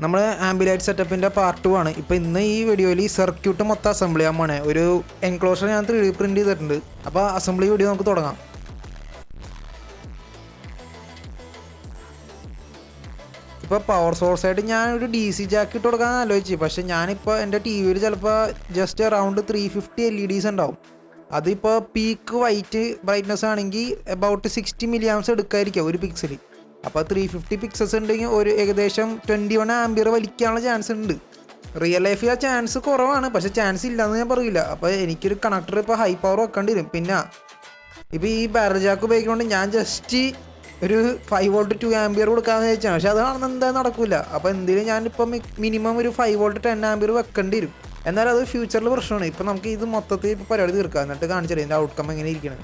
നമ്മൾ ആംബിലൈറ്റ് സെറ്റപ്പിൻ്റെ പാർട്ട് 2 ആണ്. ഇപ്പോൾ ഇന്ന് ഈ വീഡിയോയിൽ ഈ സർക്യൂട്ട് മൊത്തം അസംബിൾ ചെയ്യാൻ പോണേ. ഒരു എൻക്ലോഷർ ഞാൻ 3D പ്രിൻറ്റ് ചെയ്തിട്ടുണ്ട്. അപ്പോൾ അസംബ്ലി വീഡിയോ നമുക്ക് തുടങ്ങാം. ഇപ്പോൾ പവർ സോഴ്സായിട്ട് ഞാനൊരു DC ജാക്ക് ഇട്ട് കൊടുക്കാൻ ആലോചിച്ചു. പക്ഷേ ഞാനിപ്പോൾ എൻ്റെ ടി വിയിൽ ചിലപ്പോൾ ജസ്റ്റ് അറൗണ്ട് 350 LEDs ഉണ്ടാവും. അതിപ്പോൾ പീക്ക് വൈറ്റ് ബ്രൈറ്റ്നസ് ആണെങ്കിൽ അബൌട്ട് 60 milliamps എടുക്കാതിരിക്കുക ഒരു പിക്സൽ. അപ്പോൾ 350 പിക്സൽസ് ഉണ്ടെങ്കിൽ ഒരു ഏകദേശം 21 ആംപിയർ വലിക്കാനുള്ള ചാൻസ് ഉണ്ട്. റിയൽ ലൈഫിൽ ആ ചാൻസ് കുറവാണ്, പക്ഷേ ചാൻസ് ഇല്ലയെന്ന് ഞാൻ പറയില്ല. അപ്പോൾ എനിക്കൊരു കണക്ടർ ഇപ്പോൾ ഹൈ പവർ വെക്കേണ്ടി വരും. പിന്നെ ഇപ്പോൾ ഈ ബാരൽ ജാക്ക് ഉപയോഗിക്കുന്നതുകൊണ്ട് ഞാൻ ജസ്റ്റ് ഒരു 5 volt 2 ആംപിയർ കൊടുക്കാമെന്ന് വെച്ചാണ്. പക്ഷേ അതാണെന്ന് എന്തായാലും നടക്കില്ല. അപ്പോൾ എന്തെങ്കിലും ഞാനിപ്പോൾ മിനിമം ഒരു 5 volt 10 ആംപിയർ വെക്കേണ്ടി വരും. എന്നാൽ അത് ഫ്യൂച്ചറിൽ പ്രശ്നമാണ്. ഇപ്പോൾ നമുക്ക് ഇത് മൊത്തത്തിൽ ഇപ്പോൾ പരിപാടി തീർക്കാം, എന്നിട്ട് കാണിച്ചാൽ ഇതിൻ്റെ ഔട്ട്കം എങ്ങനെ ഇരിക്കണം.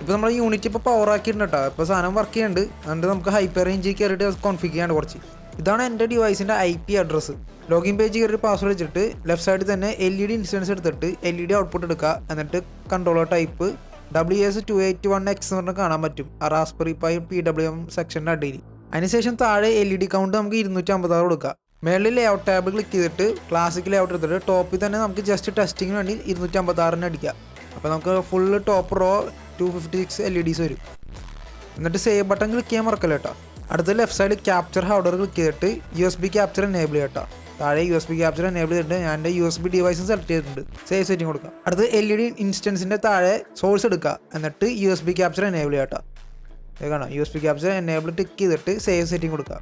ഇപ്പോൾ നമ്മൾ യൂണിറ്റ് ഇപ്പോൾ പവർ ആക്കിയിട്ടുണ്ട് കേട്ടോ. ഇപ്പോൾ സാധനം വർക്ക് ചെയ്യുന്നുണ്ട്. എന്നിട്ട് നമുക്ക് ഹൈപ്പർ റേഞ്ചിൽ കയറിയിട്ട് കോൺഫിഗ് ചെയ്യാണ്ട് കുറച്ച്. ഇതാണ് എൻ്റെ ഡിവൈസിൻ്റെ IP അഡ്രസ്സ്. ലോഗിൻ പേജ് കയറി പാസ്വേഡ് വെച്ചിട്ട് ലെഫ്റ്റ് സൈഡിൽ തന്നെ LED ഇൻസ്റ്റൻസ് എടുത്തിട്ട് LED ഔട്ട്പുട്ട് എടുക്കുക. എന്നിട്ട് കൺട്രോളർ ടൈപ്പ് WS281X എന്ന് പറഞ്ഞാൽ കാണാൻ പറ്റും ആ റാസ്ബെറി പൈ PWM സെക്ഷൻ്റെ അടിയിൽ. അതിനുശേഷം താഴെ LED കൗണ്ട് നമുക്ക് 256 കൊടുക്കുക. മേളിൽ ലേഔട്ട് ടാബ് ക്ലിക്ക് ചെയ്തിട്ട് ക്ലാസിക് ലേഔട്ട് എടുത്തിട്ട് ടോപ്പിൽ തന്നെ നമുക്ക് ജസ്റ്റ് ടെസ്റ്റിങ്ങിന് വേണ്ടി 256 അടിക്കുക. അപ്പോൾ നമുക്ക് ഫുള്ള് ടോപ്പ് റോ 256 LEDs വരും. എന്നിട്ട് സേവ് ബട്ടൺ ക്ലിക്ക് ചെയ്യാൻ മറക്കല്ല കേട്ടോ. അടുത്ത ലെഫ്റ്റ് സൈഡിൽ ക്യാപ്ചർ ഹൗഡർ ക്ലിക്ക് ചെയ്തിട്ട് USB ക്യാപ്ചർ എനേബിൾ ചെയ്യാം കേട്ടോ. താഴെ USB ക്യാപ്ചർ എനേബിൾ ചെയ്തിട്ട് ഞാൻ എൻ്റെ USB ഡിവൈസും സെലക്ട് ചെയ്തിട്ടുണ്ട്. സേവ് സെറ്റിംഗ് കൊടുക്കുക. അടുത്ത് LED ഇൻസ്റ്റൻസിൻ്റെ താഴെ സോഴ്സ് എടുക്കുക. എന്നിട്ട് USB ക്യാപ്ചർ എനേബിൾ ചെയ്യാം കേട്ടോ. ഇത് കാണാം, USB ക്യാപ്ചർ എനേബിൾ ടിക്ക് ചെയ്തിട്ട് സേവ് സെറ്റിംഗ് കൊടുക്കുക.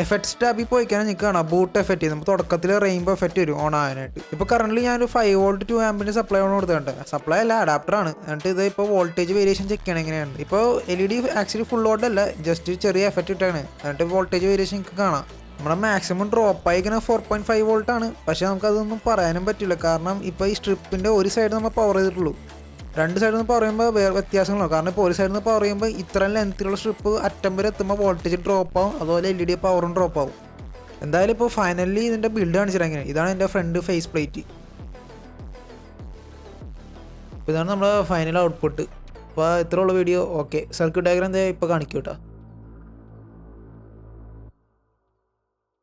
എഫക്ട്സ് ടാബിൽ പോയി കഴിഞ്ഞാൽ നിങ്ങൾക്ക് കാണാം ബൂട്ട് എഫക്റ്റ്. നമുക്ക് തുടക്കത്തിൽ റെയിൻബോ എഫക്റ്റ് വരും ഓൺ ആകാനായിട്ട്. ഇപ്പോൾ കറന്റ് ഞാനൊരു 5 volt 2 ആംപിൻ്റെ സപ്ലൈ ഓൺ കൊടുത്തിട്ടുണ്ട്. സപ്ലൈ അല്ല, അഡാപ്റ്ററാണ്. എന്നിട്ട് ഇത് ഇപ്പോൾ വോൾട്ടേജ് വേരിയേഷൻ ചെക്ക് ചെയ്യണം എങ്ങനെയാണ്. ഇപ്പോൾ LED ആക്ച്വലി ഫുൾ ലോഡ് അല്ല, ജസ്റ്റ് ചെറിയ എഫക്റ്റ് ഇട്ടാണ്. എന്നിട്ട് വോൾട്ടേജ് വേരിയേഷൻ നിങ്ങൾക്ക് കാണാം. നമ്മുടെ മാക്സിമം ഡ്രോപ്പ് ആയിക്കുന്ന 4.5 volt ആണ്. പക്ഷേ നമുക്കതൊന്നും പറയാനും പറ്റില്ല, കാരണം ഇപ്പോൾ ഈ സ്ട്രിപ്പിൻ്റെ ഒരു സൈഡ് നമ്മൾ പവർ ചെയ്തിട്ടുള്ളൂ. രണ്ട് സൈഡിൽ നിന്ന് പറയുമ്പോൾ വേറെ വ്യത്യാസങ്ങളാണ്. കാരണം ഇപ്പോൾ ഒരു സൈഡിൽ നിന്ന് പറയുമ്പോൾ ഇത്രയും ലെങ്ത്തിലുള്ള സ്ട്രിപ്പ് അറ്റം വരെ എത്തുമ്പോൾ വോൾട്ടേജ് ഡ്രോപ്പ് ആവും, അതുപോലെ LED പവറും ഡ്രോപ്പ് ആവും. എന്തായാലും ഇപ്പോൾ ഫൈനലി ഇതിൻ്റെ ബിൽഡ് കാണിച്ചിട്ട് എങ്ങനെ. ഇതാണ് എൻ്റെ ഫ്രണ്ട് ഫേസ് പ്ലേറ്റ്. ഇതാണ് നമ്മുടെ ഫൈനൽ ഔട്ട്പുട്ട്. അപ്പോൾ ഇത്രയുള്ള വീഡിയോ. ഓക്കെ, സർക്യൂട്ട് ഡയഗ്രാം ഇപ്പോൾ കാണിക്കും കേട്ടോ.